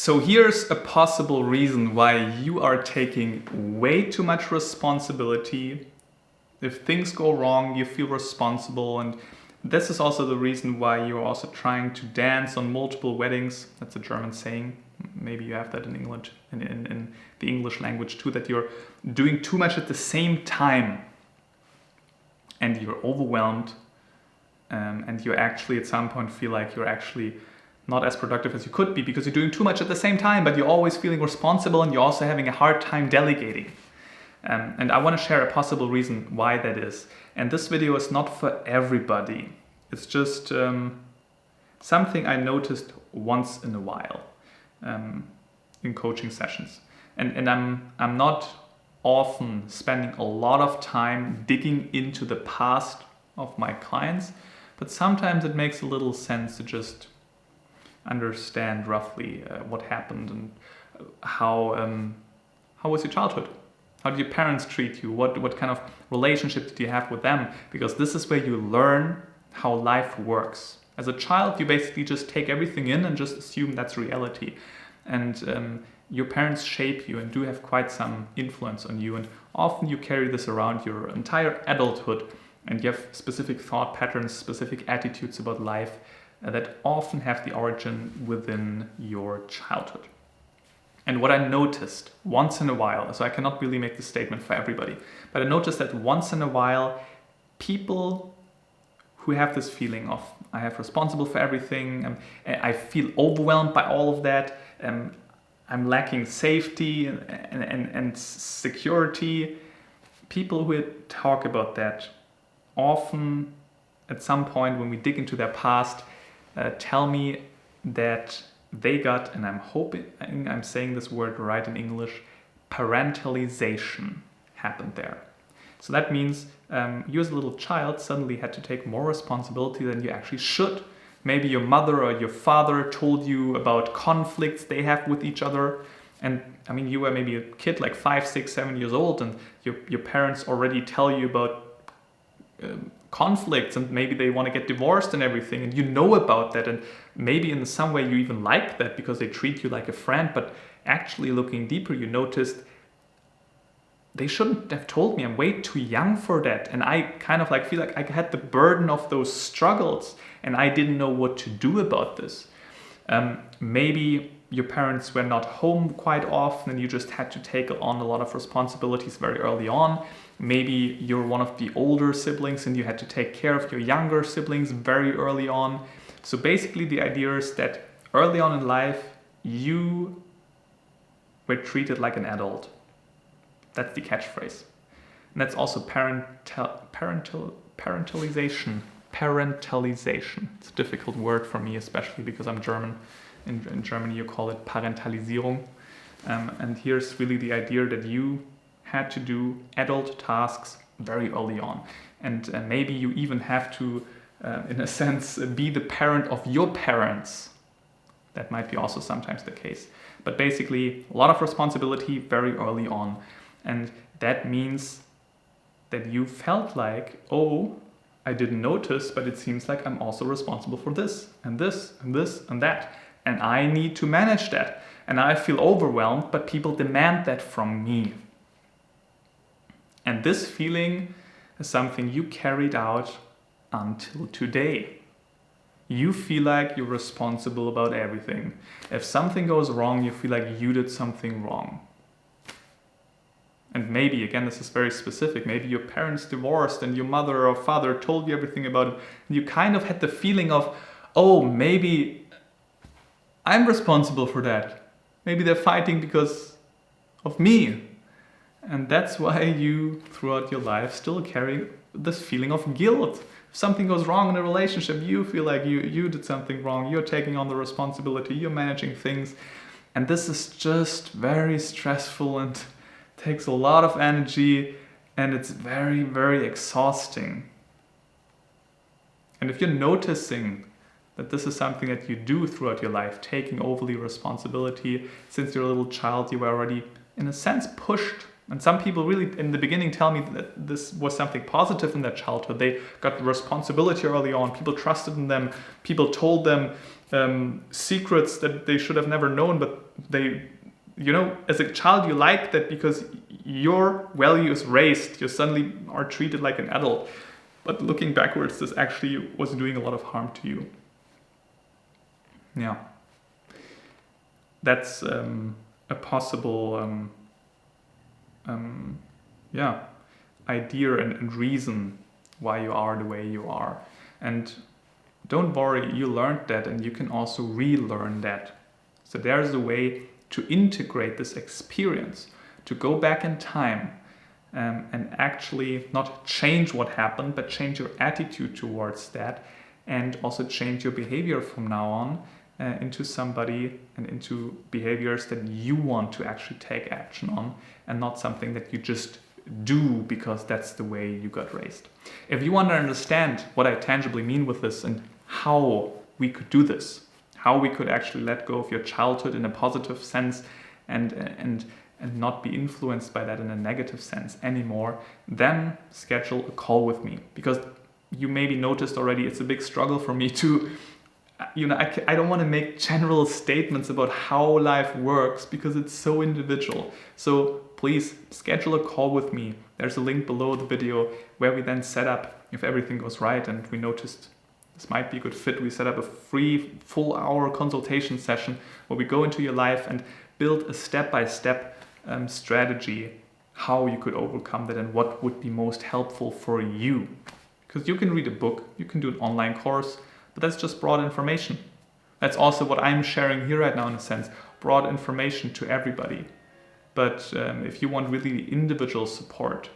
So here's a possible reason why you are taking way too much responsibility. If things go wrong, you feel responsible, and this is also the reason why you're also trying to dance on multiple weddings. That's a German saying. Maybe you have that in English, in the English language too, that you're doing too much at the same time and you're overwhelmed, and you actually at some point feel like you're actually not as productive as you could be because you're doing too much at the same time, but you're always feeling responsible and you're also having a hard time delegating. And I want to share a possible reason why that is. And this video is not for everybody. It's just something I noticed once in a while in coaching sessions. And I'm not often spending a lot of time digging into the past of my clients, but sometimes it makes a little sense to just understand roughly what happened and how was your childhood? How did your parents treat you? What kind of relationship did you have with them? Because this is where you learn how life works. As a child, you basically just take everything in and just assume that's reality. And your parents shape you and do have quite some influence on you. And often you carry this around your entire adulthood, and you have specific thought patterns, specific attitudes about life that often have the origin within your childhood. And what I noticed once in a while, so I cannot really make this statement for everybody, but I noticed that once in a while, people who have this feeling of, I have responsible for everything, I feel overwhelmed by all of that, I'm lacking safety and security, people who talk about that often at some point when we dig into their past, tell me that they got, and I'm hoping I'm saying this word right in English, parentalization happened there. So that means you as a little child suddenly had to take more responsibility than you actually should. Maybe your mother or your father told you about conflicts they have with each other. And I mean, you were maybe a kid like 5, 6, 7 years old, and your parents already tell you about conflicts, and maybe they want to get divorced and everything, and you know about that, and maybe in some way you even like that because they treat you like a friend, but actually looking deeper you noticed they shouldn't have told me. I'm way too young for that, and I kind of like feel like I had the burden of those struggles and I didn't know what to do about this. Maybe your parents were not home quite often and you just had to take on a lot of responsibilities very early on. Maybe you're one of the older siblings and you had to take care of your younger siblings very early on. So basically the idea is that early on in life, you were treated like an adult. That's the catchphrase. And that's also parentalization. Parentalization. It's a difficult word for me, especially because I'm German. In Germany, you call it Parentalisierung. And here's really the idea that you had to do adult tasks very early on. And maybe you even have to, in a sense, be the parent of your parents. That might be also sometimes the case. But basically, a lot of responsibility very early on. And that means that you felt like, oh, I didn't notice, but it seems like I'm also responsible for this and this and this and that. And I need to manage that. And I feel overwhelmed, but people demand that from me. And this feeling is something you carried out until today. You feel like you're responsible about everything. If something goes wrong, you feel like you did something wrong. And maybe, again, this is very specific, maybe your parents divorced and your mother or father told you everything about it. And you kind of had the feeling of, oh, maybe I'm responsible for that. Maybe they're fighting because of me. And that's why you, throughout your life, still carry this feeling of guilt. If something goes wrong in a relationship, you feel like you did something wrong. You're taking on the responsibility. You're managing things. And this is just very stressful and takes a lot of energy. And it's very, very exhausting. And if you're noticing that this is something that you do throughout your life, taking overly responsibility, since you're a little child, you were already, in a sense, pushed. And some people really, in the beginning, tell me that this was something positive in their childhood. They got responsibility early on. People trusted in them. People told them secrets that they should have never known, but they, as a child you like that because your value is raised, you suddenly are treated like an adult. But looking backwards, this actually was doing a lot of harm to you. Yeah. That's a possible idea and reason why you are the way you are. And don't worry, you learned that and you can also relearn that. So there's a way to integrate this experience, to go back in time and actually not change what happened, but change your attitude towards that, and also change your behavior from now on into somebody and into behaviors that you want to actually take action on, and not something that you just do because that's the way you got raised. If you want to understand what I tangibly mean with this and how we could do this, how we could actually let go of your childhood in a positive sense and not be influenced by that in a negative sense anymore, then schedule a call with me. Because you maybe noticed already, it's a big struggle for me to, I don't want to make general statements about how life works because it's so individual. So please schedule a call with me. There's a link below the video where we then set up, if everything goes right and we noticed this might be a good fit, we set up a free full hour consultation session where we go into your life and build a step-by-step strategy how you could overcome that and what would be most helpful for you. Because you can read a book, you can do an online course, but that's just broad information. That's also what I'm sharing here right now, in a sense, broad information to everybody. But if you want really individual support,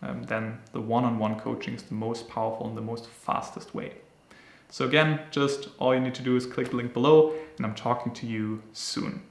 then the one-on-one coaching is the most powerful and the most fastest way. So again, just all you need to do is click the link below, and I'm talking to you soon.